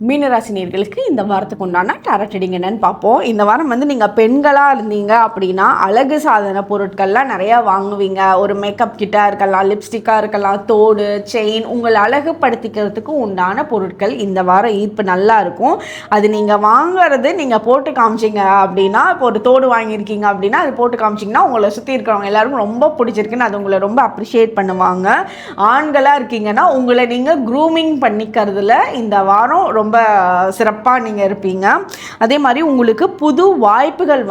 மீனராசினியர்களுக்கு இந்த வாரத்துக்கு உண்டான டாரட் ரீடிங் என்னன்னு பார்ப்போம். இந்த வாரம் நீங்கள் பெண்களாக இருந்தீங்க அப்படின்னா அழகு சாதன பொருட்கள்லாம் நிறையா வாங்குவீங்க. ஒரு மேக்கப் கிட்டாக இருக்கலாம், லிப்ஸ்டிக்காக இருக்கலாம், தோடு, செயின், உங்களை அழகுப்படுத்திக்கிறதுக்கு உண்டான பொருட்கள் இந்த வாரம் ஈர்ப்பு நல்லா இருக்கும். அது நீங்கள் வாங்குறது நீங்கள் போட்டு காமிச்சிங்க அப்படின்னா, இப்போ ஒரு தோடு வாங்கியிருக்கீங்க அப்படின்னா அது போட்டு காமிச்சிங்கன்னா உங்களை சுற்றி இருக்கிறவங்க எல்லாருக்கும் ரொம்ப பிடிச்சிருக்குன்னு அது உங்களை ரொம்ப அப்ரிஷியேட் பண்ணுவாங்க. ஆண்களாக இருக்கீங்கன்னா உங்களை நீங்கள் க்ரூமிங் பண்ணிக்கிறதுல இந்த வாரம் ரொம்ப சிறப்பாக நீங்கள் இருப்பீங்க. அதே மாதிரி உங்களுக்கு புது வாய்ப்புகள்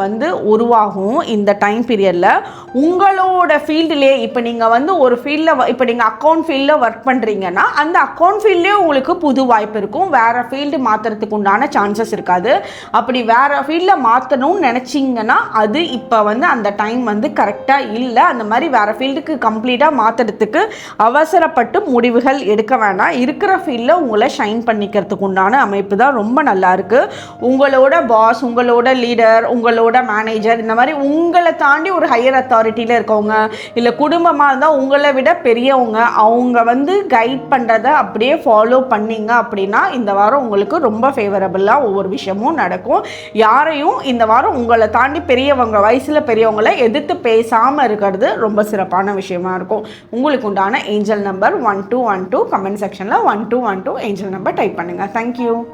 உருவாகும் இந்த டைம் பீரியடில். உங்களோட ஃபீல்டுலேயே இப்போ நீங்கள் ஒரு ஃபீல்டில் இப்போ நீங்கள் அக்கௌண்ட் ஃபீல்டில் ஒர்க் பண்ணுறீங்கன்னா அந்த அக்கௌண்ட் ஃபீல்ட்லேயே உங்களுக்கு புது வாய்ப்பு இருக்கும். வேறு ஃபீல்டு மாற்றுறதுக்கு உண்டான சான்சஸ் இருக்காது. அப்படி வேறு ஃபீல்டில் மாற்றணும்னு நினச்சிங்கன்னா அது இப்போ அந்த டைம் கரெக்டாக இல்லை. அந்த மாதிரி வேறு ஃபீல்டுக்கு கம்ப்ளீட்டாக மாற்றுறதுக்கு அவசரப்பட்டு முடிவுகள் எடுக்க வேணாம். இருக்கிற ஃபீல்டில் உங்களை ஷைன் பண்ணிக்கிறதுக்கு உண்டான அமைப்பு தான் ரொம்ப நல்லா இருக்கு. உங்களோட பாஸ், உங்களோட லீடர், உங்களோட மேனேஜர், இந்த மாதிரி உங்களை தாண்டி ஒரு ஹையர் அத்தாரிட்டியில் இருக்கவங்க, இல்லை குடும்பமாக இருந்தால் உங்களை விட பெரியவங்க, அவங்க கைட் பண்ணுறதை அப்படியே ஃபாலோ பண்ணிங்க அப்படின்னா இந்த வாரம் உங்களுக்கு ரொம்ப ஃபேவரபுளாக ஒவ்வொரு விஷயமும் நடக்கும். யாரையும் இந்த வாரம் உங்களை தாண்டி பெரியவங்க, வயசில் பெரியவங்களை எதிர்த்து பேசாமல் இருக்கிறது ரொம்ப சிறப்பான விஷயமா இருக்கும். உங்களுக்கு உண்டான ஏஞ்சல் நம்பர் 1212. கமெண்ட் செக்ஷனில் 1212 ஏஞ்சல் நம்பர் டைப் பண்ணுங்கள். தேங்க்யூ.